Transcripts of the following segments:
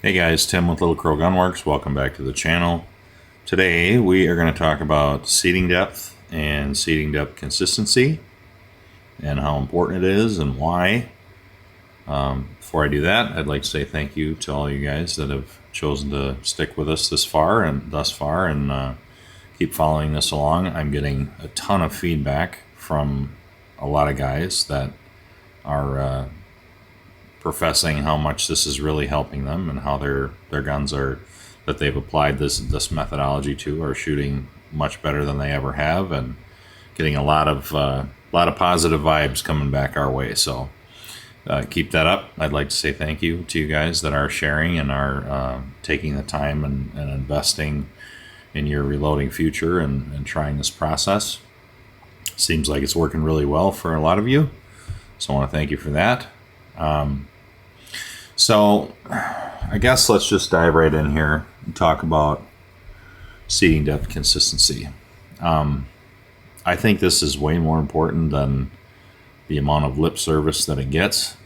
Hey guys, Tim with Little Crow Gunworks. Welcome back to the channel. Today we are going to talk about seating depth and seating depth consistency and how important it is and why. Before I do that, I'd like to say thank you to all you guys that have chosen to stick with us thus far and keep following this along. I'm getting a ton of feedback from a lot of guys that are professing how much this is really helping them and how their guns are that they've applied this methodology to are shooting much better than they ever have, and getting a lot of positive vibes coming back our way. So keep that up. I'd like to say thank you to you guys that are sharing and are taking the time and investing in your reloading future and trying this process. Seems like it's working really well for a lot of you, so I want to thank you for that. So I guess let's just dive right in here and talk about seating depth consistency. I think this is way more important than the amount of lip service that it gets.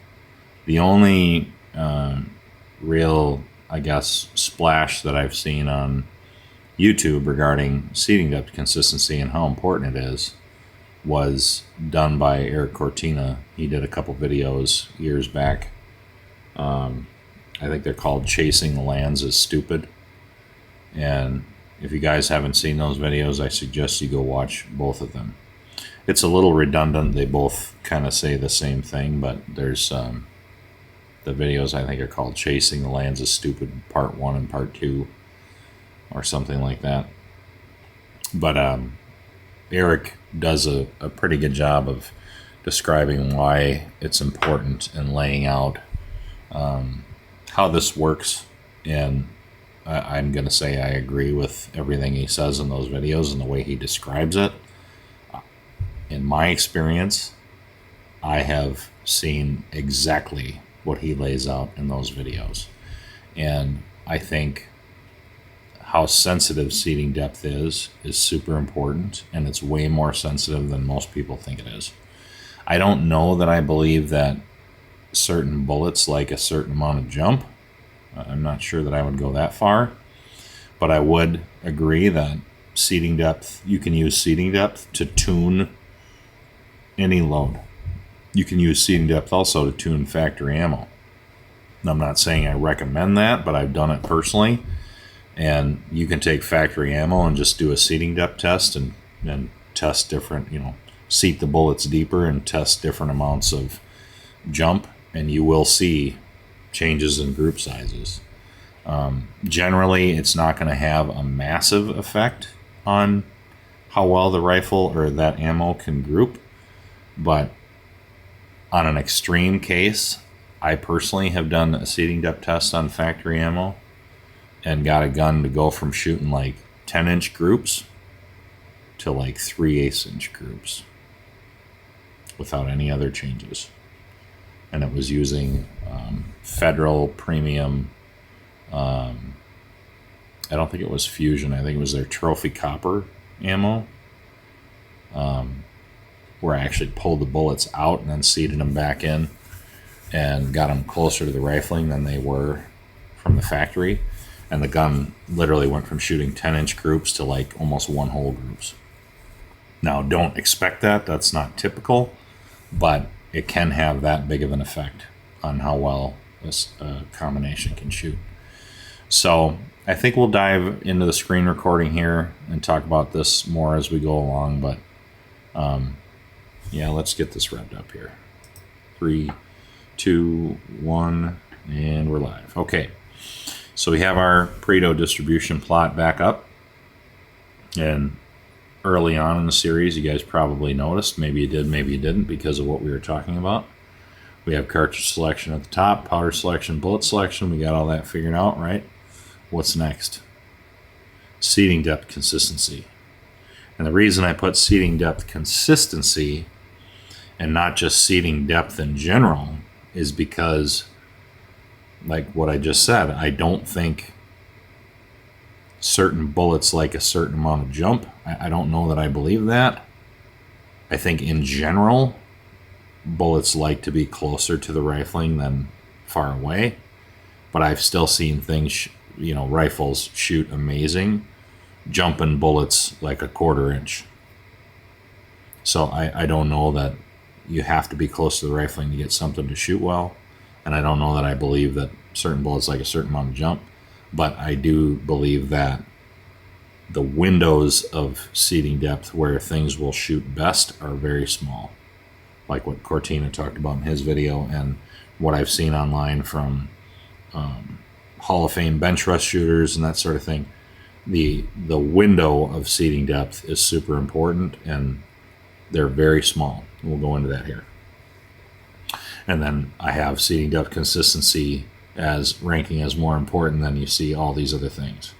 The only real, I guess, splash that I've seen on YouTube regarding seating depth consistency and how important it is was done by Eric Cortina. He did a couple videos years back. I think they're called Chasing the Lands is Stupid. And if you guys haven't seen those videos, I suggest you go watch both of them. It's a little redundant. They both kind of say the same thing, but there's the videos I think are called Chasing the Lands is Stupid Part 1 and Part 2 or something like that. But Eric does a pretty good job of describing why it's important and laying out how this works, and I'm going to say I agree with everything he says in those videos and the way he describes it. In my experience, I have seen exactly what he lays out in those videos, and I think how sensitive seating depth is super important, and it's way more sensitive than most people think it is. I don't know that I believe that certain bullets like a certain amount of jump. I'm not sure that I would go that far, but I would agree that seating depth, you can use seating depth to tune any load. You can use seating depth also to tune factory ammo. I'm not saying I recommend that, but I've done it personally, and you can take factory ammo and just do a seating depth test and test different, seat the bullets deeper and test different amounts of jump, and you will see changes in group sizes. Generally, it's not going to have a massive effect on how well the rifle or that ammo can group, but on an extreme case, I personally have done a seating depth test on factory ammo and got a gun to go from shooting like 10-inch groups to like 3/8 inch groups without any other changes. And it was using Federal Premium, I don't think it was Fusion, I think it was their Trophy Copper ammo, where I actually pulled the bullets out and then seated them back in and got them closer to the rifling than they were from the factory. And the gun literally went from shooting 10-inch groups to like almost one-hole groups. Now, don't expect that. That's not typical, but it can have that big of an effect on how well this combination can shoot. So I think we'll dive into the screen recording here and talk about this more as we go along, but yeah, let's get this revved up here. 3, 2, 1, and we're live. Okay, so we have our Pareto distribution plot back up, and early on in the series, you guys probably noticed, maybe you did, maybe you didn't, because of what we were talking about. We have cartridge selection at the top, powder selection, bullet selection. We got all that figured out, right? What's next? Seating depth consistency. And the reason I put seating depth consistency and not just seating depth in general is because, like what I just said, I don't think certain bullets like a certain amount of jump. I don't know that I believe that. I think in general, bullets like to be closer to the rifling than far away. but I've still seen things, rifles shoot amazing, jumping bullets like a 1/4 inch. So I don't know that you have to be close to the rifling to get something to shoot well. And I don't know that I believe that certain bullets like a certain amount of jump, but I do believe that the windows of seating depth where things will shoot best are very small, like what Cortina talked about in his video and what I've seen online from Hall of Fame bench rest shooters and that sort of thing. The window of seating depth is super important, and they're very small. We'll go into that here. And then I have seating depth consistency as ranking as more important than you see all these other things.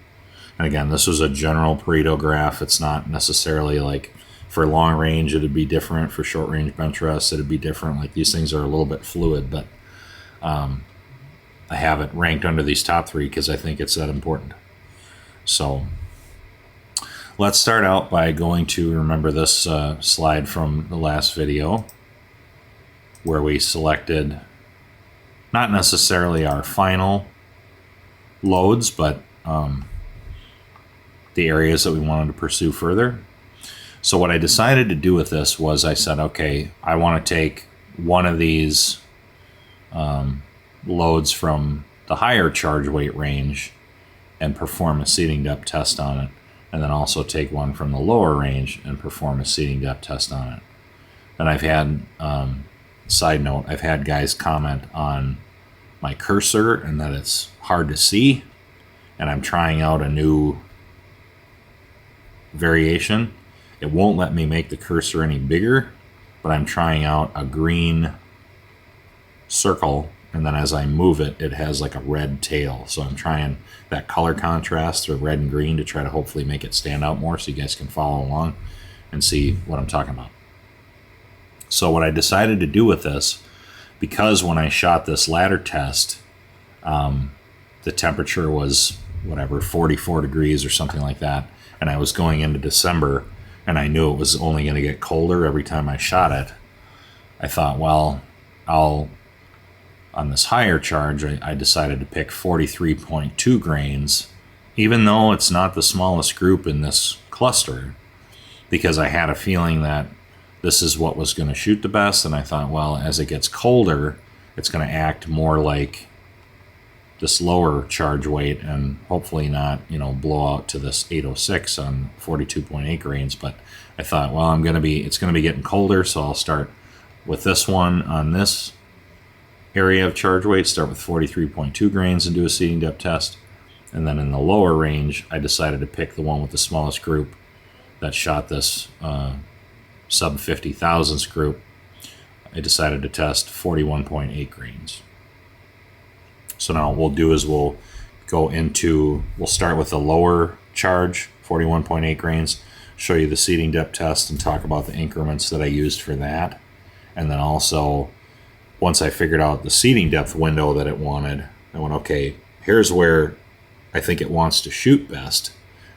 And again, this was a general Pareto graph. It's not necessarily like for long range it'd be different, for short range bench rest it'd be different. Like these things are a little bit fluid, but I have it ranked under these top 3 because I think it's that important. So let's start out by going to, remember this slide from the last video where we selected not necessarily our final loads, but the areas that we wanted to pursue further. So what I decided to do with this was I said, okay, I want to take one of these loads from the higher charge weight range and perform a seating depth test on it, and then also take one from the lower range and perform a seating depth test on it. And I've had, side note, I've had guys comment on my cursor and that it's hard to see, and I'm trying out a new variation. It won't let me make the cursor any bigger, but I'm trying out a green circle, and then as I move it, it has like a red tail. So I'm trying that color contrast of red and green to try to hopefully make it stand out more so you guys can follow along and see what I'm talking about. So what I decided to do with this, because when I shot this ladder test, the temperature was whatever, 44 degrees or something like that, and I was going into December, and I knew it was only going to get colder every time I shot it. I thought, well, on this higher charge, I decided to pick 43.2 grains, even though it's not the smallest group in this cluster, because I had a feeling that this is what was going to shoot the best, and I thought, well, as it gets colder, it's going to act more like this lower charge weight and hopefully not, blow out to this 806 on 42.8 grains. But I thought, well, it's going to be getting colder, so I'll start with this one on this area of charge weight, start with 43.2 grains and do a seating depth test. And then in the lower range, I decided to pick the one with the smallest group that shot this sub 50 thousandths group. I decided to test 41.8 grains. So now what we'll do is we'll start with the lower charge, 41.8 grains, show you the seating depth test and talk about the increments that I used for that. And then also, once I figured out the seating depth window that it wanted, I went, okay, here's where I think it wants to shoot best.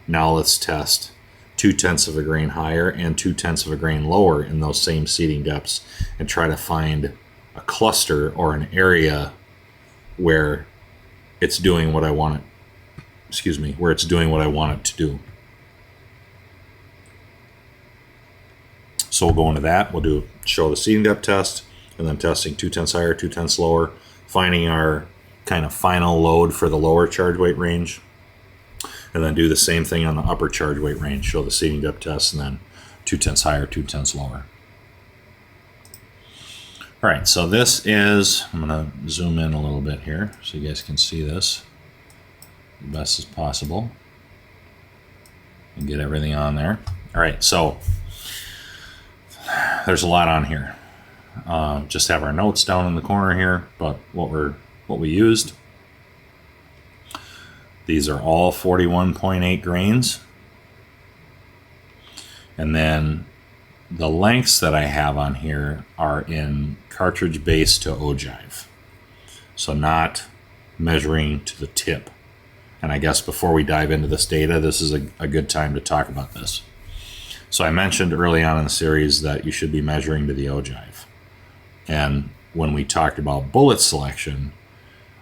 Now let's test 0.2 of a grain higher and 0.2 of a grain lower in those same seating depths and try to find a cluster or an area where it's doing what I want it, where it's doing what I want it to do. So we'll go into that. We'll show the seating depth test, and then testing 0.2 higher, 0.2 lower, finding our kind of final load for the lower charge weight range, and then do the same thing on the upper charge weight range, show the seating depth test, and then 0.2 higher, 0.2 lower. All right, so this is, I'm going to zoom in a little bit here so you guys can see this the best as possible and get everything on there. All right, so there's a lot on here. Just have our notes down in the corner here, but what we used. These are all 41.8 grains. And then the lengths that I have on here are in cartridge base to ogive. So not measuring to the tip. And I guess before we dive into this data, this is a good time to talk about this. So I mentioned early on in the series that you should be measuring to the ogive. And when we talked about bullet selection,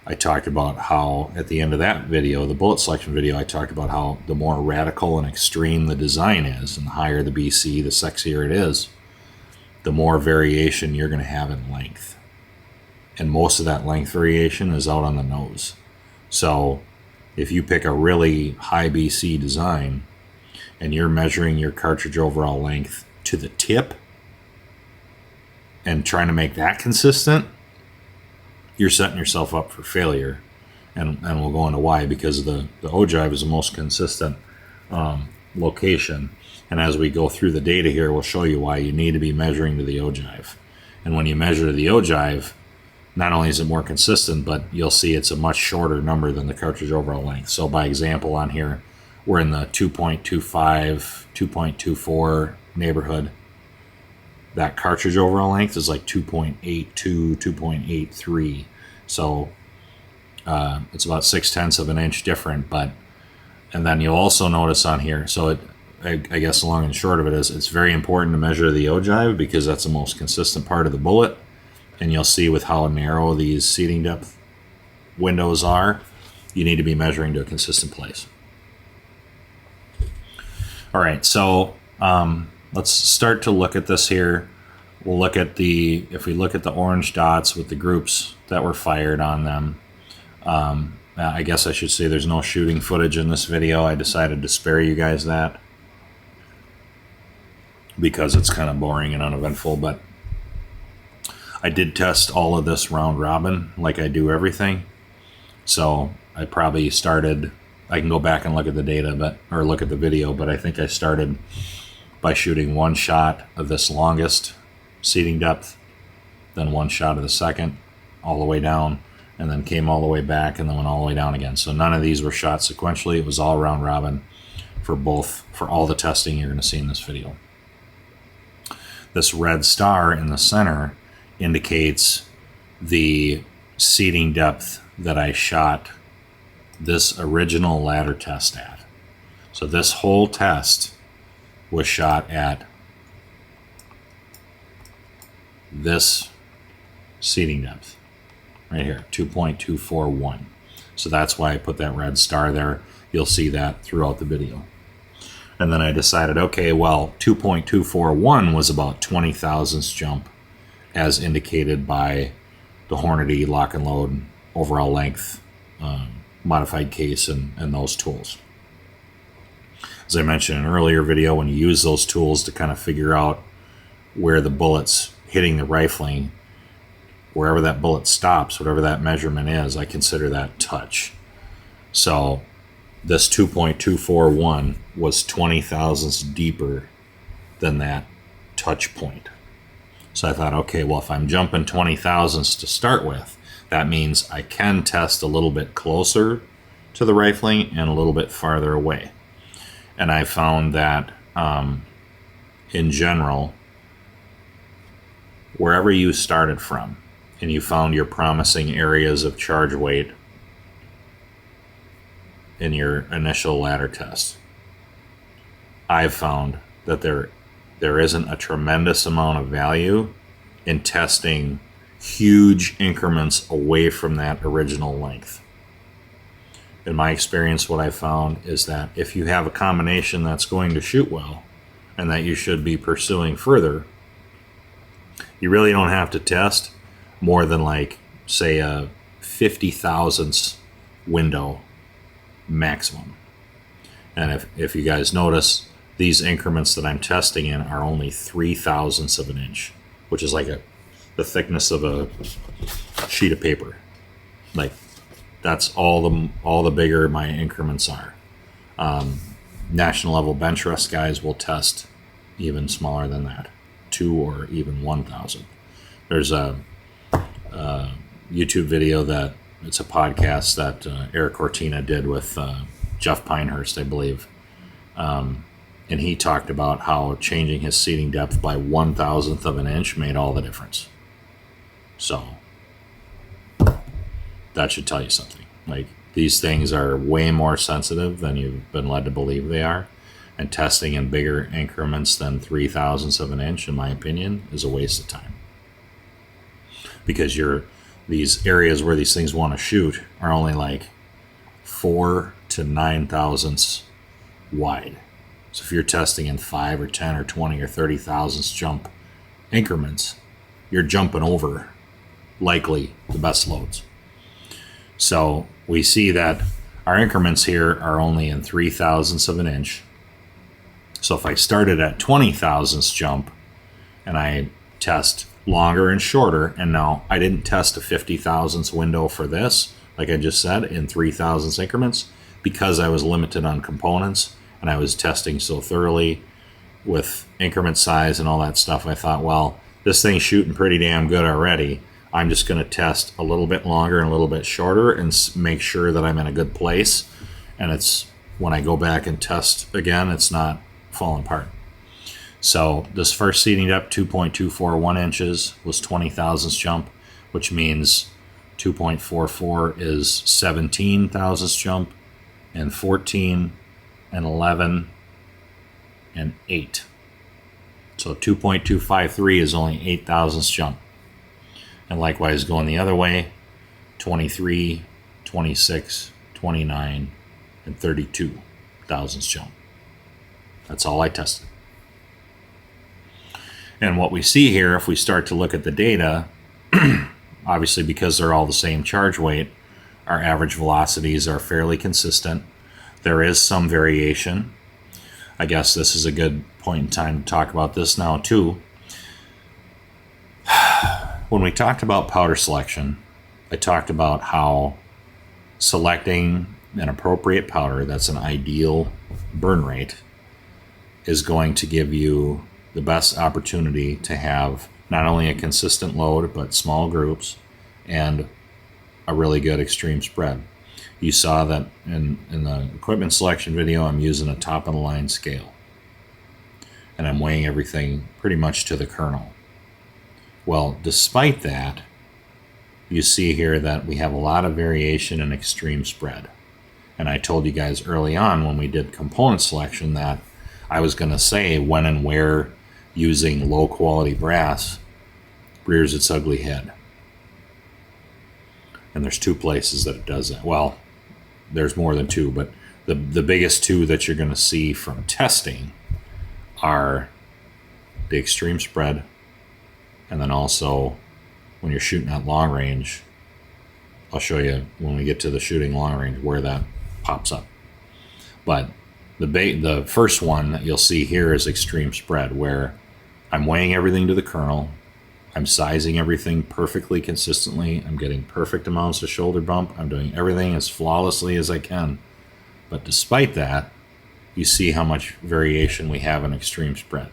I talked about how at the end of that video, the bullet selection video, I talked about how the more radical and extreme the design is, and the higher the BC, the sexier it is, the more variation you're going to have in length. And most of that length variation is out on the nose. So if you pick a really high BC design and you're measuring your cartridge overall length to the tip and trying to make that consistent, you're setting yourself up for failure. And we'll go into why, because the ogive is the most consistent location. And as we go through the data here, we'll show you why you need to be measuring to the ogive. And when you measure to the ogive, not only is it more consistent, but you'll see it's a much shorter number than the cartridge overall length. So by example on here, we're in the 2.25, 2.24 neighborhood. That cartridge overall length is like 2.82, 2.83. So it's about 0.6 of an inch different. And then you'll also notice on here, so I guess the long and short of it is, it's very important to measure the ogive because that's the most consistent part of the bullet. And you'll see with how narrow these seating depth windows are, you need to be measuring to a consistent place. All right, so let's start to look at this here. We'll look at if we look at the orange dots with the groups that were fired on them. I guess I should say there's no shooting footage in this video. I decided to spare you guys that because it's kind of boring and uneventful, but I did test all of this round robin like I do everything. So I probably started, I can go back and look at the data, or look at the video, but I think I started by shooting one shot of this longest seating depth, then one shot of the second, all the way down, and then came all the way back and then went all the way down again. So none of these were shot sequentially. It was all round robin for all the testing you're going to see in this video. This red star in the center indicates the seating depth that I shot this original ladder test at. So this whole test was shot at this seating depth right here, 2.241. So that's why I put that red star there. You'll see that throughout the video. And then I decided, okay, well, 2.241 was about 20 thousandths jump as indicated by the Hornady lock and load overall length modified case and those tools. As I mentioned in an earlier video, when you use those tools to kind of figure out where the bullet's hitting the rifling, wherever that bullet stops, whatever that measurement is, I consider that touch. So this 2.241 was 20 thousandths deeper than that touch point. So I thought, okay, well, if I'm jumping 20 thousandths to start with, that means I can test a little bit closer to the rifling and a little bit farther away. And I found that in general, wherever you started from and you found your promising areas of charge weight in your initial ladder test, I've found that there isn't a tremendous amount of value in testing huge increments away from that original length. In my experience, what I found is that if you have a combination that's going to shoot well and that you should be pursuing further, you really don't have to test more than, like, say, a 50 thousandths window maximum. And if you guys notice, these increments that I'm testing in are only 3 thousandths of an inch, which is like the thickness of a sheet of paper. Like, that's all the bigger my increments are. National level bench rest guys will test even smaller than that, 2 or even 1,000. There's a YouTube video it's a podcast that Eric Cortina did with Jeff Pinehurst, I believe. And he talked about how changing his seating depth by 1,000th of an inch made all the difference. So that should tell you something. Like, these things are way more sensitive than you've been led to believe they are. And testing in bigger increments than 3 thousandths of an inch, in my opinion, is a waste of time. Because these areas where these things want to shoot are only like 4 to 9 thousandths wide. So if you're testing in 5 or 10 or 20 or 30 thousandths jump increments, you're jumping over likely the best loads. So we see that our increments here are only in 3 thousandths of an inch. So if I started at 20 thousandths jump and I test longer and shorter, and now I didn't test a 50 thousandths window for this, like I just said, in 3 thousandths increments, because I was limited on components and I was testing so thoroughly with increment size and all that stuff, I thought, well, this thing's shooting pretty damn good already. I'm just going to test a little bit longer and a little bit shorter and make sure that I'm in a good place. And it's when I go back and test again, it's not falling apart. So this first seating depth, 2.241 inches, was 20 thousandths jump, which means 2.44 is 17 thousandths jump, and 14 and 11 and 8. So 2.253 is only 8 thousandths jump. And likewise going the other way, 23, 26, 29, and 32 thousandths jump. That's all I tested. And what we see here, if we start to look at the data, obviously because they're all the same charge weight, our average velocities are fairly consistent. There is some variation. I guess this is a good point in time to talk about this now too. When we talked about powder selection, I talked about how selecting an appropriate powder that's an ideal burn rate is going to give you the best opportunity to have not only a consistent load, but small groups and a really good extreme spread. You saw that in the equipment selection video, I'm using a top of the line scale. And I'm weighing everything pretty much to the kernel. Well, despite that, you see here that we have a lot of variation in extreme spread. And I told you guys early on when we did component selection that I was going to say when and where using low quality brass rears its ugly head. And there's 2 places that it does that. Well, there's more than 2, but the biggest 2 that you're going to see from testing are the extreme spread, and then also when you're shooting at long range. I'll show you when we get to the shooting long range where that pops up. But the first one that you'll see here is extreme spread, where I'm weighing everything to the kernel. I'm sizing everything perfectly consistently. I'm getting perfect amounts of shoulder bump. I'm doing everything as flawlessly as I can. But despite that, you see how much variation we have in extreme spread,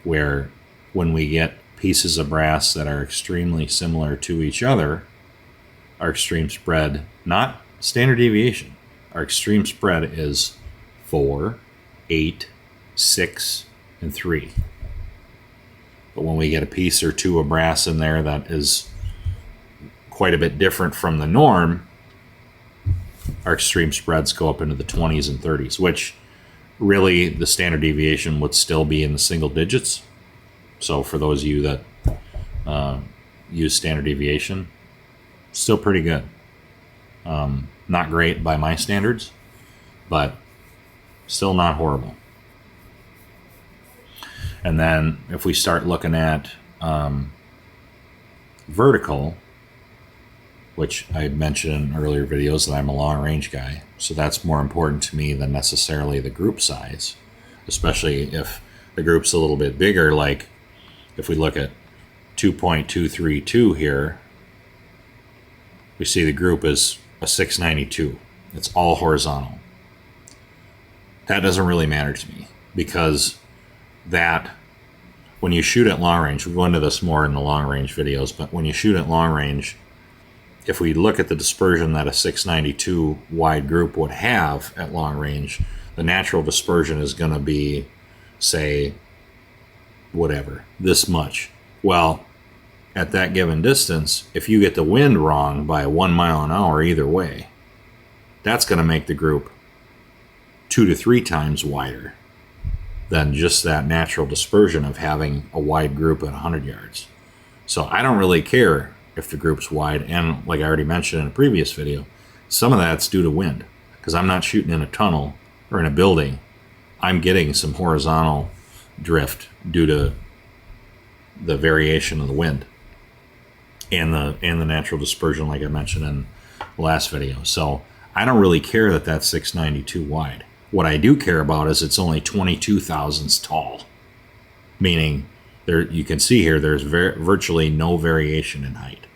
where when we get pieces of brass that are extremely similar to each other, our extreme spread, not standard deviation, our extreme spread is 4, 8, 6, and 3. But when we get a piece or 2 of brass in there that is quite a bit different from the norm, our extreme spreads go up into the 20s and 30s, which really the standard deviation would still be in the single digits. So for those of you that use standard deviation, still pretty good. Not great by my standards, but still not horrible. And then if we start looking at vertical, which I mentioned in earlier videos that I'm a long range guy, so that's more important to me than necessarily the group size, especially if the group's a little bit bigger. Like if we look at 2.232 here, we see the group is a 692. It's all horizontal. That doesn't really matter to me, because that, when you shoot at long range, we'll go into this more in the long range videos, but when you shoot at long range, if we look at the dispersion that a 692 wide group would have at long range, the natural dispersion is going to be, say, whatever, this much. Well, at that given distance, if you get the wind wrong by 1 mile an hour either way, that's going to make the group 2 to 3 times wider than just that natural dispersion of having a wide group at 100 yards. So I don't really care if the group's wide. And like I already mentioned in a previous video, some of that's due to wind, because I'm not shooting in a tunnel or in a building. I'm getting some horizontal drift due to the variation of the wind and the natural dispersion, like I mentioned in the last video. So I don't really care that that's 692 wide. What I do care about is it's only 22 thousandths tall, meaning there, you can see here, there's virtually no variation in height.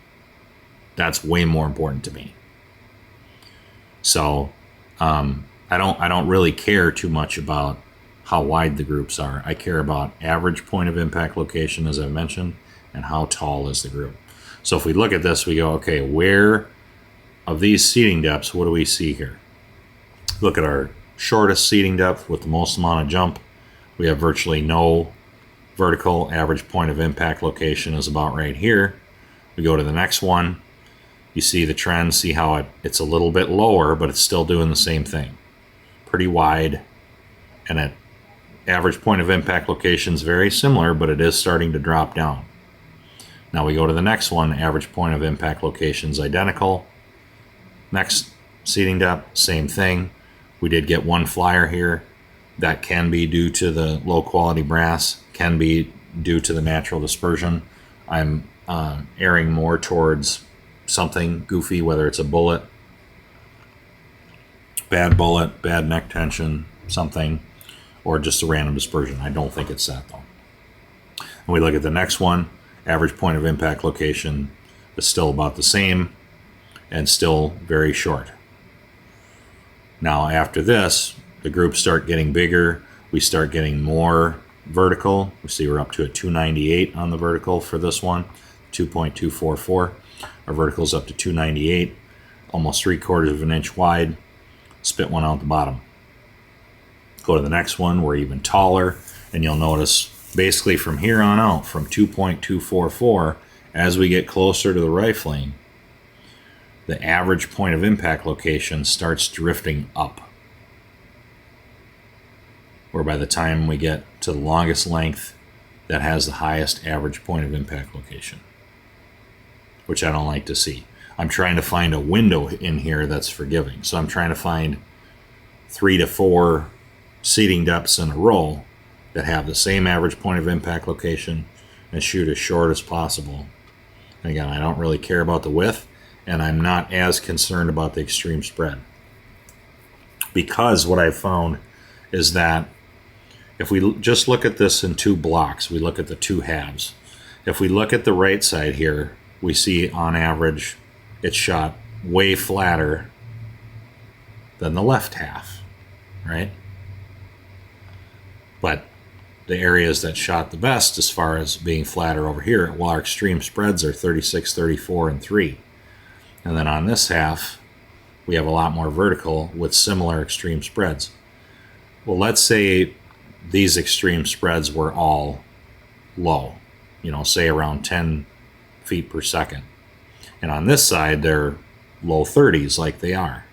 That's way more important to me. So I don't really care too much about how wide the groups are. I care about average point of impact location, as I mentioned, and how tall is the group. So if we look at this, we go, okay, where of these seating depths, what do we see here? Look at our shortest seating depth with the most amount of jump. We have virtually no vertical. Average point of impact location is about right here. We go to the next one. You see the trend, see how it's a little bit lower, but it's still doing the same thing. Pretty wide, and at average point of impact location is very similar, but it is starting to drop down. Now we go to the next one, average point of impact location is identical. Next seating depth, same thing. We did get one flyer here. That can be due to the low quality brass, can be due to the natural dispersion. I'm erring more towards something goofy, whether it's a bullet, bad neck tension, something, or just a random dispersion. I don't think it's that though. And we look at the next one, average point of impact location is still about the same and still very short. Now after this, the groups start getting bigger. We start getting more vertical. We see we're up to a 298 on the vertical for this one, 2.244. Our vertical is up to 298, almost 3/4 of an inch wide. Spit one out the bottom. Go to the next one, we're even taller, and you'll notice basically from here on out, from 2.244, as we get closer to the rifling, the average point of impact location starts drifting up. Or by the time we get to the longest length, that has the highest average point of impact location, which I don't like to see. I'm trying to find a window in here that's forgiving. So I'm trying to find 3 to 4 seating depths in a row that have the same average point of impact location and shoot as short as possible. And again, I don't really care about the width, and I'm not as concerned about the extreme spread. Because what I've found is that if we just look at this in two blocks, we look at the two halves. If we look at the right side here, we see on average it's shot way flatter than the left half, right? But the areas that shot the best as far as being flatter over here, well, our extreme spreads are 36, 34, and 3. And then on this half, we have a lot more vertical with similar extreme spreads. Well, let's say these extreme spreads were all low, say around 10 feet per second. And on this side, they're low 30s like they are.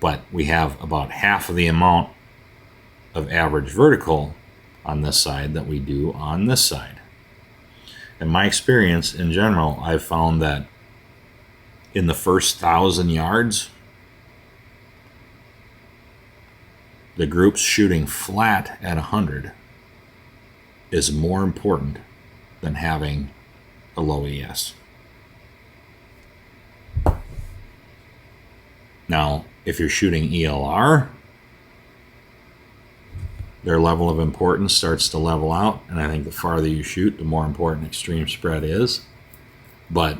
But we have about half of the amount of average vertical on this side that we do on this side. In my experience, in general, I've found that in the first 1,000 yards, the groups shooting flat at 100 is more important than having a low ES. Now, if you're shooting ELR, their level of importance starts to level out, and I think the farther you shoot, the more important extreme spread is. But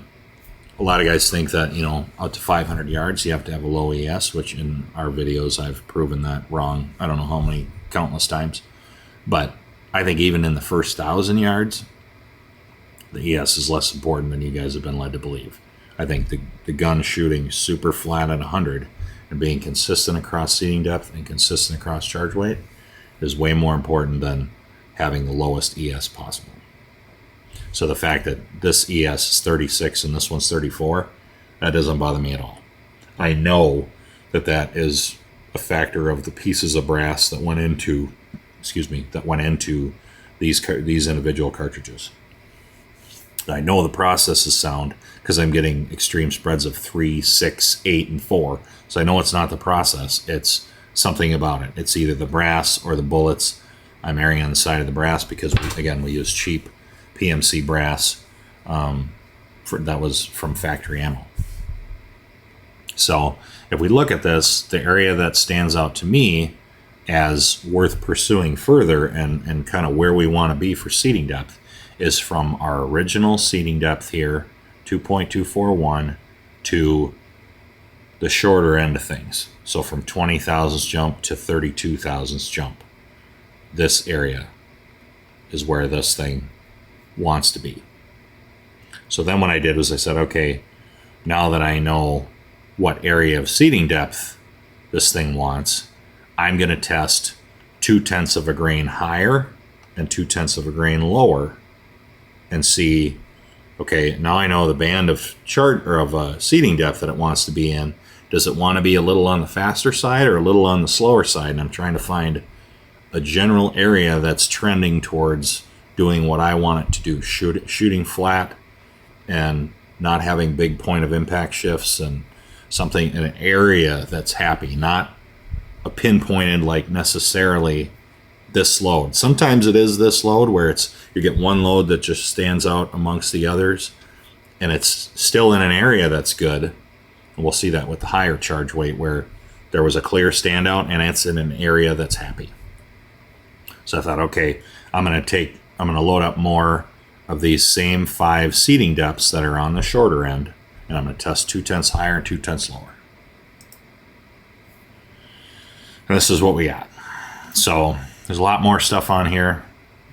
a lot of guys think that, out to 500 yards, you have to have a low ES, which in our videos, I've proven that wrong. I don't know how many, countless times. But I think even in the first 1,000 yards, the ES is less important than you guys have been led to believe. I think the gun shooting super flat at 100 and being consistent across seating depth and consistent across charge weight is way more important than having the lowest ES possible. So the fact that this ES is 36 and this one's 34, that doesn't bother me at all. I know that that is a factor of the pieces of brass that went into, these individual cartridges. I know the process is sound because I'm getting extreme spreads of 3, 6, 8, and 4. So I know it's not the process. It's something about it. It's either the brass or the bullets. I'm erring on the side of the brass because, we use cheap PMC brass that was from factory ammo. So if we look at this, the area that stands out to me as worth pursuing further and kind of where we want to be for seating depth is from our original seating depth here, 2.241, to the shorter end of things. So from 20 thousandths jump to 32 thousandths jump. This area is where this thing wants to be. So then what I did was I said, okay, now that I know what area of seating depth this thing wants, I'm going to test 0.2 of a grain higher and 0.2 of a grain lower and see, okay, now I know the band of seating depth that it wants to be in. Does it want to be a little on the faster side or a little on the slower side? And I'm trying to find a general area that's trending towards doing what I want it to do, shooting flat and not having big point of impact shifts, and something in an area that's happy, not a pinpointed like necessarily this load. Sometimes it is this load where you get one load that just stands out amongst the others and it's still in an area that's good. And we'll see that with the higher charge weight where there was a clear standout and it's in an area that's happy. So I thought, okay, I'm going to load up more of these same 5 seating depths that are on the shorter end, and I'm going to test 0.2 higher and 0.2 lower. And this is what we got. So there's a lot more stuff on here.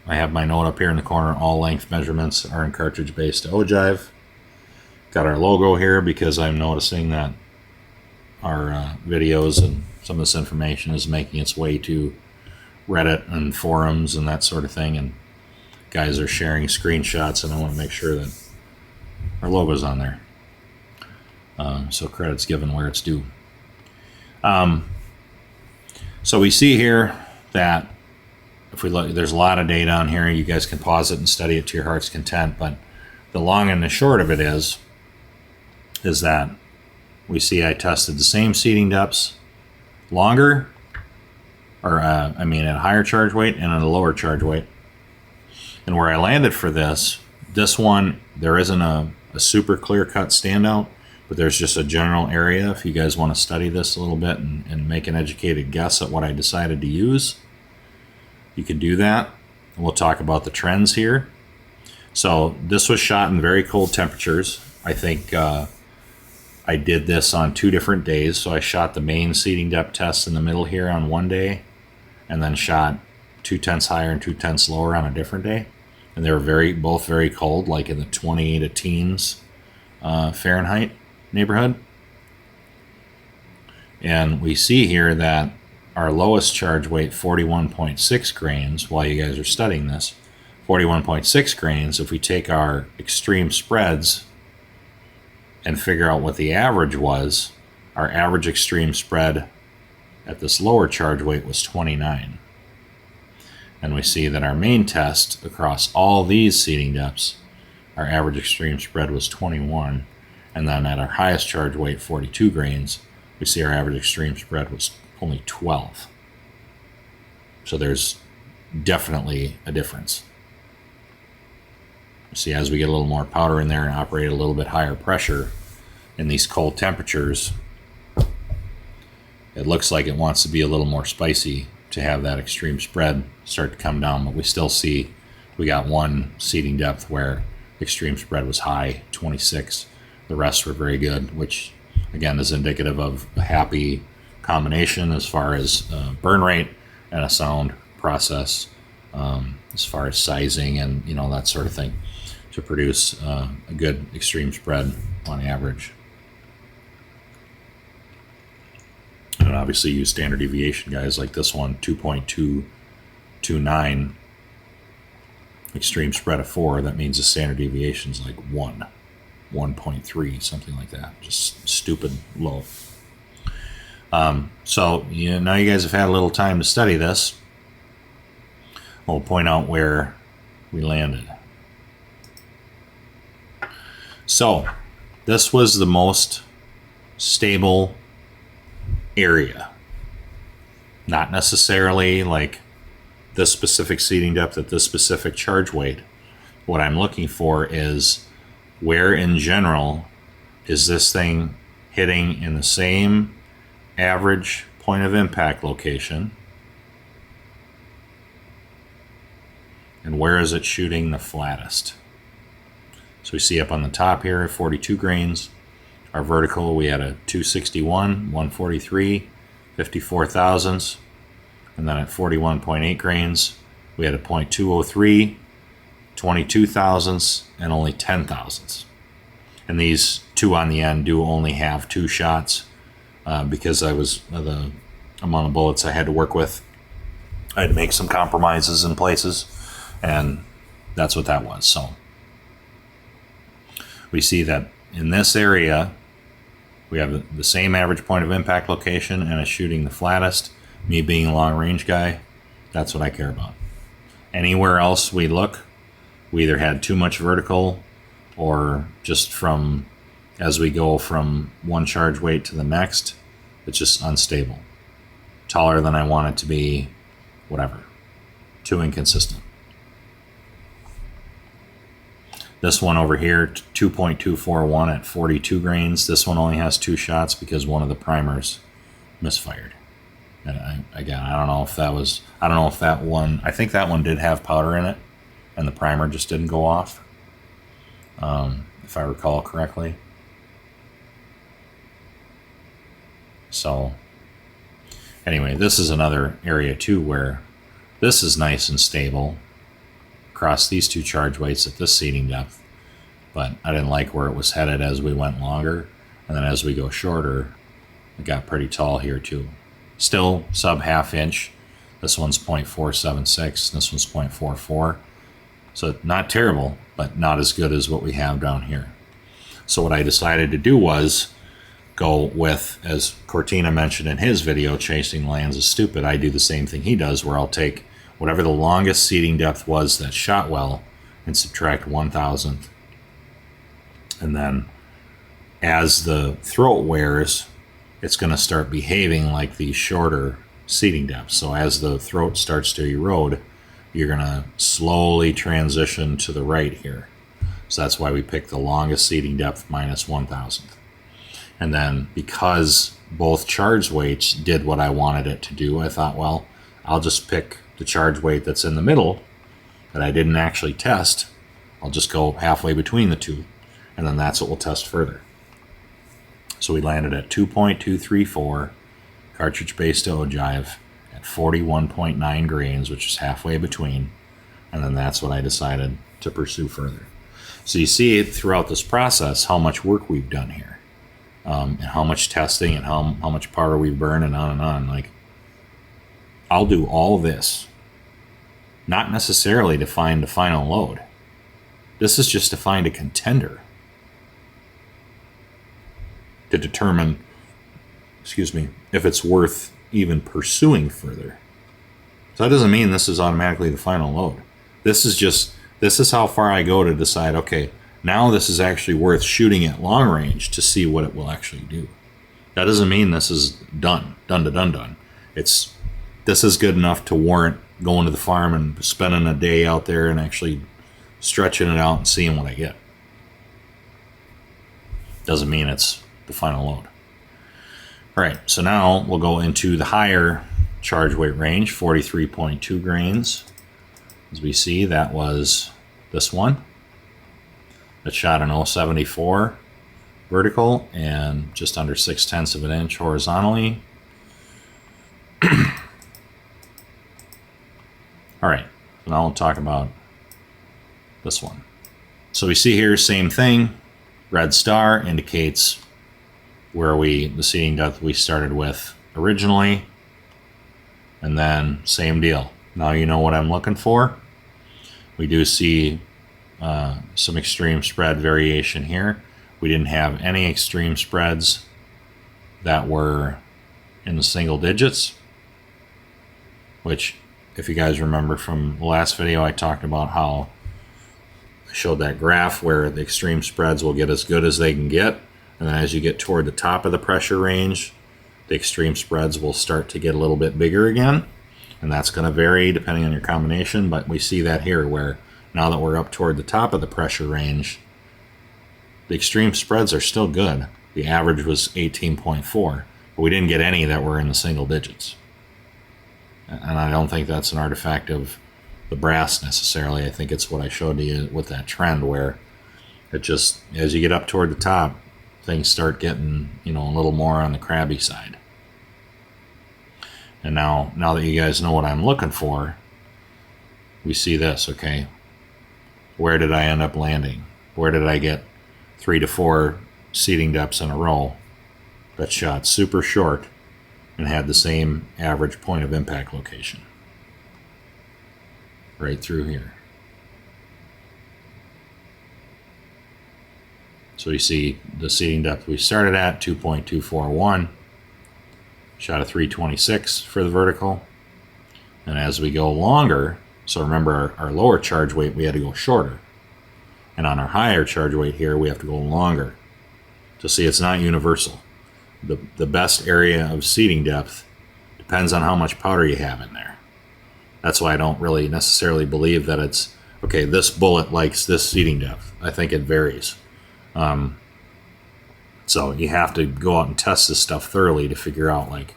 I have my note up here in the corner. All length measurements are in cartridge-based ogive. Got our logo here because I'm noticing that our videos and some of this information is making its way to Reddit and forums and that sort of thing, and guys are sharing screenshots, and I want to make sure that our logo's on there. So credit's given where it's due. So we see here that if we look, there's a lot of data on here. You guys can pause it and study it to your heart's content, but the long and the short of it is that we see I tested the same seating depths longer, or at a higher charge weight and at a lower charge weight. And where I landed for this one, there isn't a super clear-cut standout, but there's just a general area. If you guys want to study this a little bit and make an educated guess at what I decided to use, you can do that. And we'll talk about the trends here. So this was shot in very cold temperatures. I think I did this on 2 different days. So I shot the main seating depth test in the middle here on one day, and then shot 0.2 higher and 0.2 lower on a different day. And they were both very cold, like in the 20 to teens Fahrenheit neighborhood. And we see here that our lowest charge weight, 41.6 grains, while you guys are studying this, 41.6 grains, if we take our extreme spreads and figure out what the average was, our average extreme spread at this lower charge weight was 29. And we see that our main test across all these seating depths, our average extreme spread was 21. And then at our highest charge weight, 42 grains, we see our average extreme spread was only 12. So there's definitely a difference. See, as we get a little more powder in there and operate at a little bit higher pressure in these cold temperatures, it looks like it wants to be a little more spicy to have that extreme spread start to come down. But we still see we got one seating depth where extreme spread was high, 26. The rest were very good, which again is indicative of a happy combination as far as burn rate and a sound process, as far as sizing and that sort of thing, to produce a good extreme spread on average. And obviously use standard deviation guys like this one, 2.229, extreme spread of 4. That means the standard deviation is like 1.3, something like that. Just stupid low. So now you guys have had a little time to study this. I'll point out where we landed. So this was the most stable area. Not necessarily like this specific seating depth at this specific charge weight. What I'm looking for is where in general is this thing hitting in the same average point of impact location, and where is it shooting the flattest. So we see up on the top here 42 grains. Our vertical, we had a 261, 143, 54 thousandths, and then at 41.8 grains we had a 0.203, 22 thousandths, and only 10 thousandths. And these two on the end do only have 2 shots because I was the amount of bullets I had to work with. I had to make some compromises in places, and that's what that was. So we see that in this area we have the same average point of impact location, and it's shooting the flattest. Me being a long range guy, that's what I care about. Anywhere else we look, we either had too much vertical, or just from as we go from one charge weight to the next, it's just unstable. Taller than I want it to be, whatever. Too inconsistent. This one over here, 2.241 at 42 grains. This one only has 2 shots because one of the primers misfired. And again, I don't know if that one, I think that one did have powder in it and the primer just didn't go off, if I recall correctly. So anyway, this is another area too where this is nice and stable across these 2 charge weights at this seating depth, but I didn't like where it was headed as we went longer, and then as we go shorter, it got pretty tall here too. Still sub ½ inch. This one's 0.476, this one's 0.44. So not terrible, but not as good as what we have down here. So what I decided to do was go with, as Cortina mentioned in his video, Chasing Lands is Stupid, I do the same thing he does, where I'll take whatever the longest seating depth was that shot well and subtract 1,000th. And then as the throat wears, it's going to start behaving like these shorter seating depths. So as the throat starts to erode, you're going to slowly transition to the right here. So that's why we picked the longest seating depth minus 1,000th. And then because both charge weights did what I wanted it to do, I thought, well, I'll just pick the charge weight that's in the middle that I didn't actually test. I'll just go halfway between the two, and then that's what we'll test further. So we landed at 2.234 cartridge based ogive at 41.9 grains, which is halfway between, and then that's what I decided to pursue further. So you see throughout this process how much work we've done here, and how much testing and how much powder we've burned, and on and on. Like, I'll do all this, not necessarily to find the final load. This is just to find a contender, to determine, if it's worth even pursuing further. So that doesn't mean this is automatically the final load. This is how far I go to decide, okay, now this is actually worth shooting at long range to see what it will actually do. That doesn't mean this is done. This is good enough to warrant going to the farm and spending a day out there and actually stretching it out and seeing what I get. Doesn't mean it's the final load. All right, so now we'll go into the higher charge weight range, 43.2 grains. As we see, that was this one that shot an 0.74 vertical and just under 0.6 of an inch horizontally. All right, now we'll talk about this one. So we see here, same thing. Red star indicates where the seating depth we started with originally. And then same deal. Now you know what I'm looking for. We do see some extreme spread variation here. We didn't have any extreme spreads that were in the single digits, which, if you guys remember from the last video, I talked about how showed that graph where the extreme spreads will get as good as they can get, and then as you get toward the top of the pressure range, the extreme spreads will start to get a little bit bigger again, and that's going to vary depending on your combination. But we see that here where now that we're up toward the top of the pressure range, the extreme spreads are still good. The average was 18.4, but we didn't get any that were in the single digits. And I don't think that's an artifact of the brass necessarily. I think it's what I showed to you with that trend where it just, as you get up toward the top, things start getting, a little more on the crabby side. And now that you guys know what I'm looking for, we see this, okay? Where did I end up landing? Where did I get 3 to 4 seating depths in a row that shot super short and had the same average point of impact location? Right through here. So you see the seating depth we started at, 2.241, shot a 326 for the vertical. And as we go longer, so remember our lower charge weight, we had to go shorter. And on our higher charge weight here, we have to go longer. So see, it's not universal. The best area of seating depth depends on how much powder you have in there. That's why I don't really necessarily believe that it's, okay, this bullet likes this seating depth. I think it varies. So you have to go out and test this stuff thoroughly to figure out like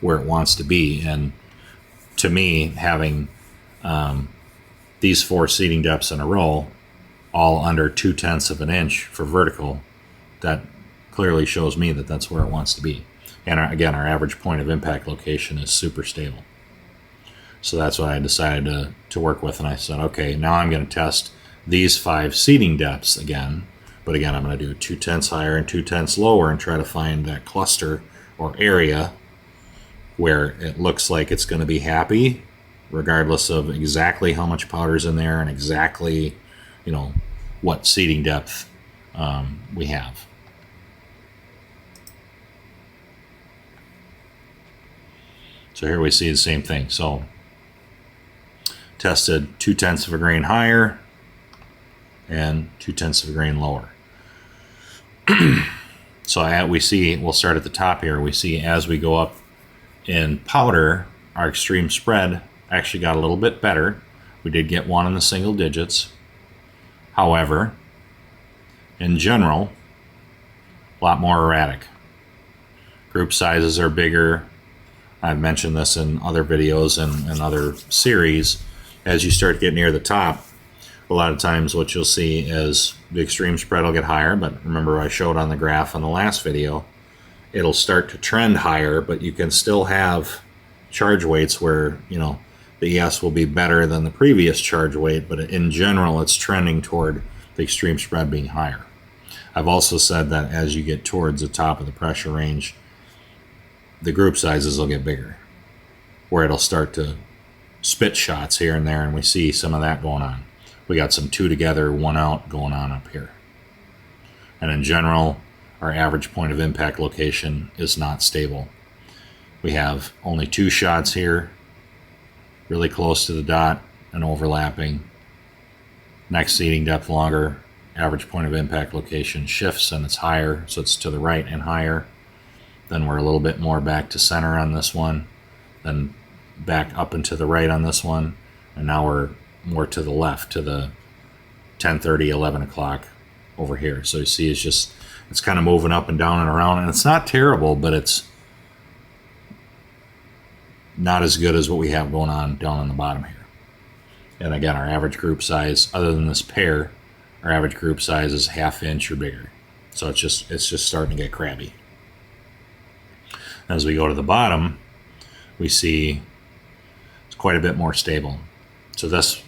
where it wants to be. And to me, having these 4 seating depths in a row, all under 0.2 of an inch for vertical, that clearly shows me that that's where it wants to be. And again, our average point of impact location is super stable. So that's what I decided to work with. And I said, okay, now I'm going to test these 5 seating depths again. But again, I'm going to do 0.2 higher and 0.2 lower and try to find that cluster or area where it looks like it's going to be happy, regardless of exactly how much powder's in there and exactly, what seating depth we have. So here we see the same thing. So tested 0.2 of a grain higher and 0.2 of a grain lower. So we see, we'll start at the top here. We see as we go up in powder, our extreme spread actually got a little bit better. We did get one in the single digits. However, in general, a lot more erratic. Group sizes are bigger. I've mentioned this in other videos and other series. As you start to get near the top, a lot of times what you'll see is the extreme spread will get higher, but remember I showed on the graph on the last video, it'll start to trend higher, but you can still have charge weights where, the ES will be better than the previous charge weight, but in general it's trending toward the extreme spread being higher. I've also said that as you get towards the top of the pressure range, the group sizes will get bigger, where it'll start to spit shots here and there, and we see some of that going on. We got some 2 together, 1 out going on up here. And in general, our average point of impact location is not stable. We have only 2 shots here, really close to the dot and overlapping. Next seating depth longer, average point of impact location shifts and it's higher, so it's to the right and higher. Then we're a little bit more back to center on this one, then back up and to the right on this one, and now we're more to the left, to the 10:30, 11 o'clock over here. So you see it's kind of moving up and down and around, and it's not terrible, but it's not as good as what we have going on down on the bottom here. And again, our average group size, other than this pair, our average group size is 1/2 inch or bigger. So it's just starting to get crabby. As we go to the bottom, we see it's quite a bit more stable. So this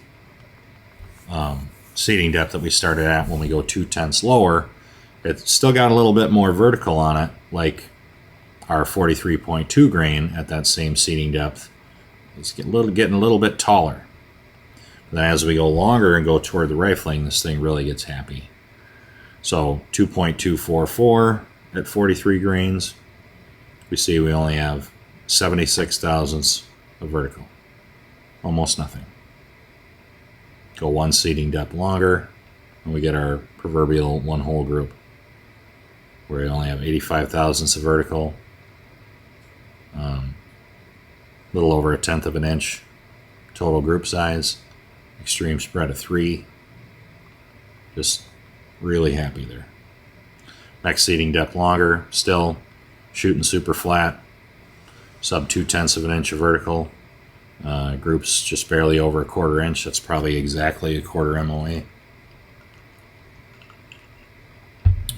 seating depth that we started at, when we go 0.2 lower, it's still got a little bit more vertical on it, like our 43.2 grain at that same seating depth. It's getting a little bit taller. Then as we go longer and go toward the rifling, this thing really gets happy. So 2.244 at 43 grains, we see we only have 76 thousandths of vertical. Almost nothing. Go 1 seating depth longer, and we get our proverbial one hole group where we only have 85 thousandths of vertical, a little over 1/10 of an inch total group size, extreme spread of 3. Just really happy there. Next seating depth longer, still shooting super flat, sub 2/10 of an inch of vertical. Groups just barely over 1/4 inch. That's probably exactly 1/4 MOA.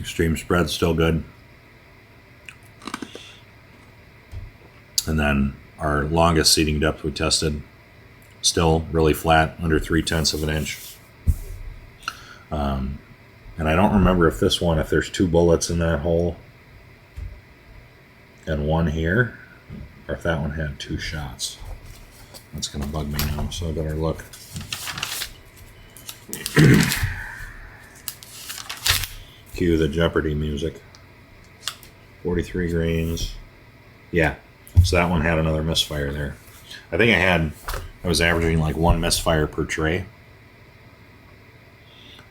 Extreme spread still good. And then our longest seating depth we tested, still really flat, under 3/10 of an inch. And I don't remember if this one, if there's 2 bullets in that hole and 1 here, or if that one had 2 shots. That's going to bug me now, so I better look. Cue the Jeopardy music. 43 grains. Yeah, so that one had another misfire there. I think I was averaging like 1 misfire per tray,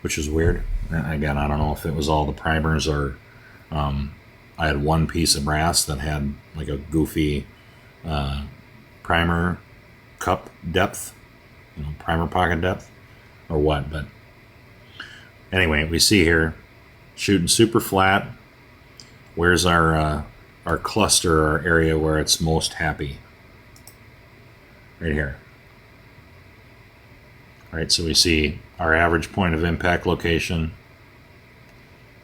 which is weird. Again, I don't know if it was all the primers or I had 1 piece of brass that had like a goofy primer cup depth, primer pocket depth, or what. But anyway, we see here shooting super flat. Where's our cluster, our area where it's most happy? Right here. All right, so we see our average point of impact location,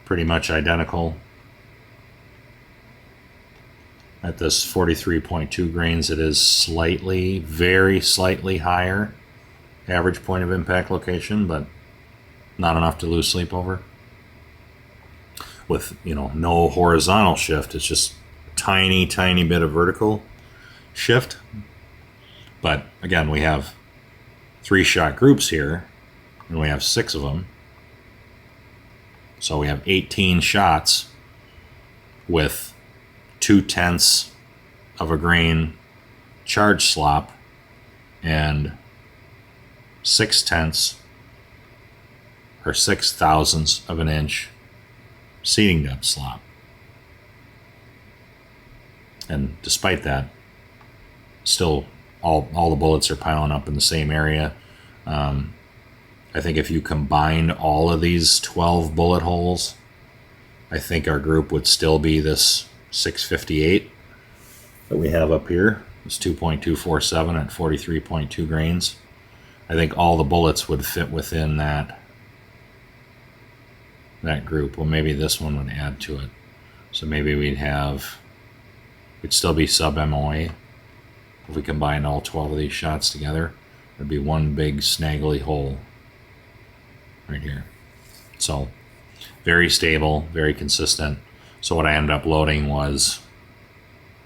pretty much identical. At this 43.2 grains, it is slightly, very slightly higher average point of impact location, but not enough to lose sleep over. With, no horizontal shift, it's just tiny bit of vertical shift. But again, we have 3-shot groups here, and we have 6 of them. So we have 18 shots with 2/10 of a grain charge slop and 6/10 or 6/1000ths of an inch seating depth slop. And despite that, still all the bullets are piling up in the same area. I think if you combined all of these 12 bullet holes, I think our group would still be this 658 that we have up here. It's 2.247 at 43.2 grains. I think all the bullets would fit within that group. Well, maybe this one would add to it. So maybe we'd still be sub MOA. If we combine all 12 of these shots together, it'd be one big snaggly hole right here. So very stable, very consistent. So what I ended up loading was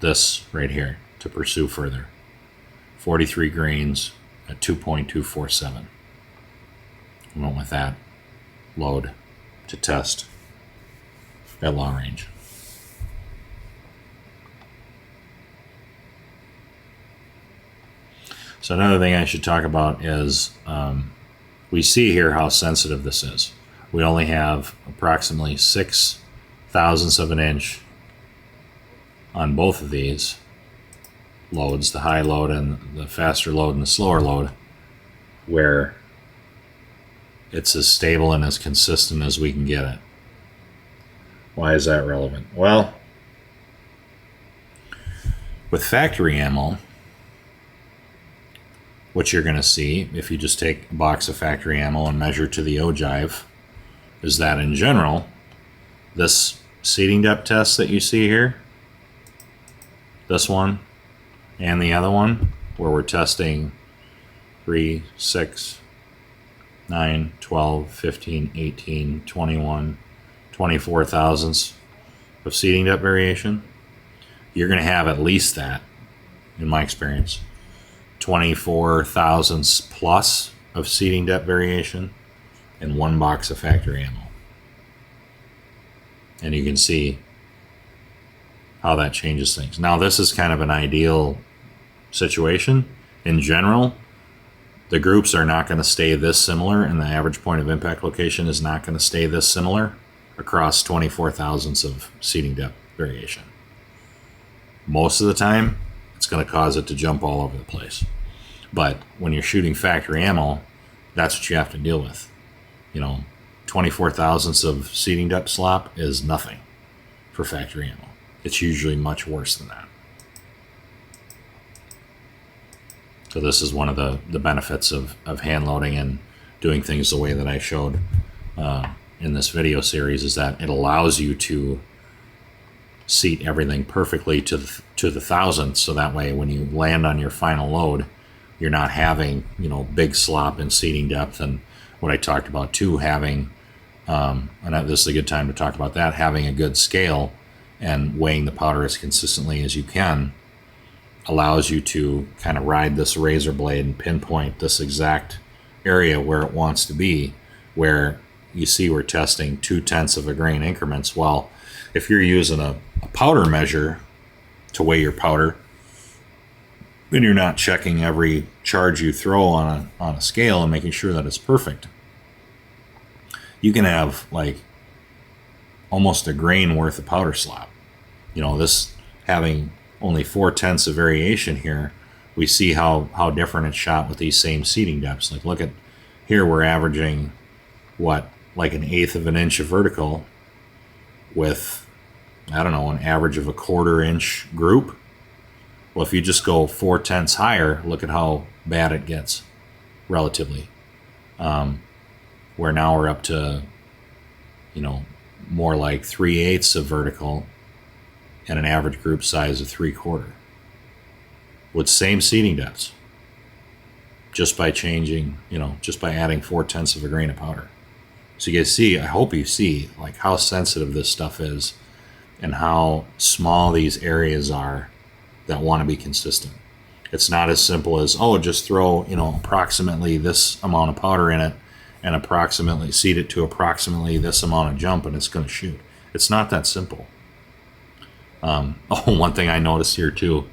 this right here to pursue further. 43 grains at 2.247. I went with that load to test at long range. So another thing I should talk about is we see here how sensitive this is. We only have approximately 6/1000ths of an inch on both of these loads, the high load and the faster load and the slower load, where it's as stable and as consistent as we can get it. Why is that relevant? Well, with factory ammo, what you're going to see if you just take a box of factory ammo and measure to the ogive is that in general, this seating depth test that you see here, this one and the other one, where we're testing 3, 6, 9, 12, 15, 18, 21, 24 thousandths of seating depth variation, you're going to have at least that, in my experience. 24 thousandths plus of seating depth variation in one box of factory ammo. And you can see how that changes things. Now, this is kind of an ideal situation. In general, The groups are not going to stay this similar, and the average point of impact location is not going to stay this similar across 24 thousandths of seating depth variation. Most of the time, it's going to cause it to jump all over the place. But when you're shooting factory ammo, that's what you have to deal with. 24 thousandths of seating depth slop is nothing for factory ammo. It's usually much worse than that. So this is one of the benefits of hand loading and doing things the way that I showed in this video series, is that it allows you to seat everything perfectly to the thousandth, so that way when you land on your final load, you're not having big slop in seating depth. And what I talked about too, having and this is a good time to talk about that, having a good scale and weighing the powder as consistently as you can allows you to kind of ride this razor blade and pinpoint this exact area where it wants to be, where you see we're testing 0.2 of a grain increments. Well, if you're using a powder measure to weigh your powder, and you're not checking every charge you throw on a scale and making sure that it's perfect, you can have like almost a grain worth of powder slop. This having only 0.4 of variation here, we see how different it's shot with these same seating depths. Like, look at here, we're averaging like 1/8 of an inch of vertical with, I don't know, an average of a 1/4 inch group. Well, if you just go 0.4 higher, look at how bad it gets relatively. Where now we're up to, more like 3/8 of vertical and an average group size of 3/4 with same seating depths, just by changing, just by adding 0.4 of a grain of powder. So you guys see, I hope you see like how sensitive this stuff is and how small these areas are that want to be consistent. It's not as simple as, just throw, approximately this amount of powder in it and approximately seat it to approximately this amount of jump and it's going to shoot. It's not that simple. One thing I noticed here too,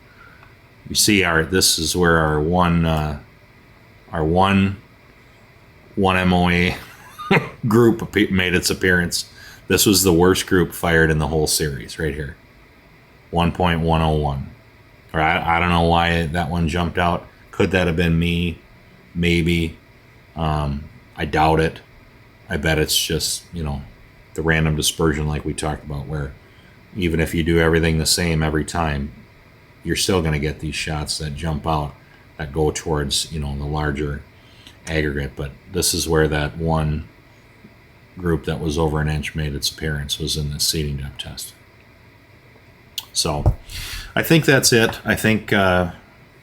you see this is where our one MOA group made its appearance. This was the worst group fired in the whole series right here. 1.101. Or I don't know why that one jumped out. Could that have been me? Maybe. I doubt it. I bet it's just, the random dispersion like we talked about, where even if you do everything the same every time, you're still going to get these shots that jump out that go towards, the larger aggregate. But this is where that one group that was over 1 inch made its appearance, was in the seating depth test. So I think that's it. I think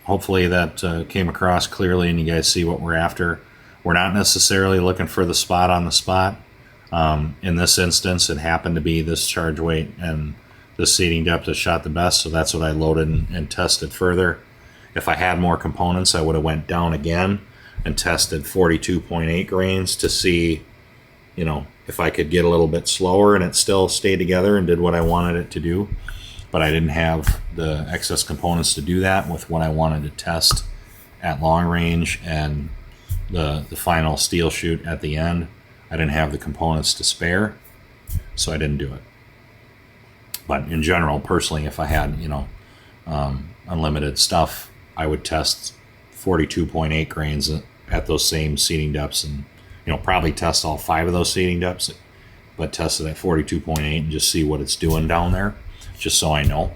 hopefully that came across clearly and you guys see what we're after. We're not necessarily looking for the spot on the spot. In this instance, it happened to be this charge weight and the seating depth that shot the best, so that's what I loaded and tested further. If I had more components, I would have went down again and tested 42.8 grains to see, if I could get a little bit slower and it still stayed together and did what I wanted it to do. But I didn't have the excess components to do that with what I wanted to test at long range and the final steel shoot at the end. I didn't have the components to spare, so I didn't do it. But in general, personally, if I had, unlimited stuff, I would test 42.8 grains at those same seating depths and, probably test all 5 of those seating depths, but test it at 42.8 and just see what it's doing down there, just so I know.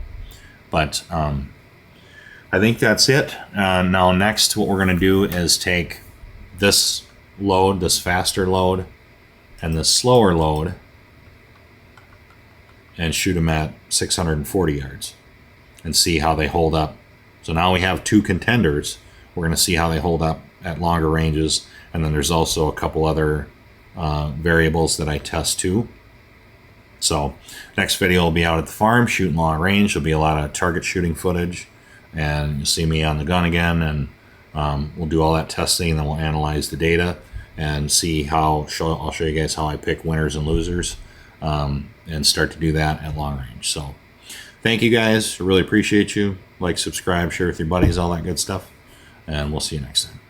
But I think that's it. Now next, what we're going to do is take this load, this faster load, and this slower load, and shoot them at 640 yards and see how they hold up. So now we have 2 contenders. We're going to see how they hold up at longer ranges, and then there's also a couple other variables that I test too. So next video will be out at the farm shooting long range. There'll be a lot of target shooting footage, and you'll see me on the gun again, and we'll do all that testing, and then we'll analyze the data and see I'll show you guys how I pick winners and losers, and start to do that at long range. So thank you guys. I really appreciate you. Like, subscribe, share with your buddies, all that good stuff, and we'll see you next time.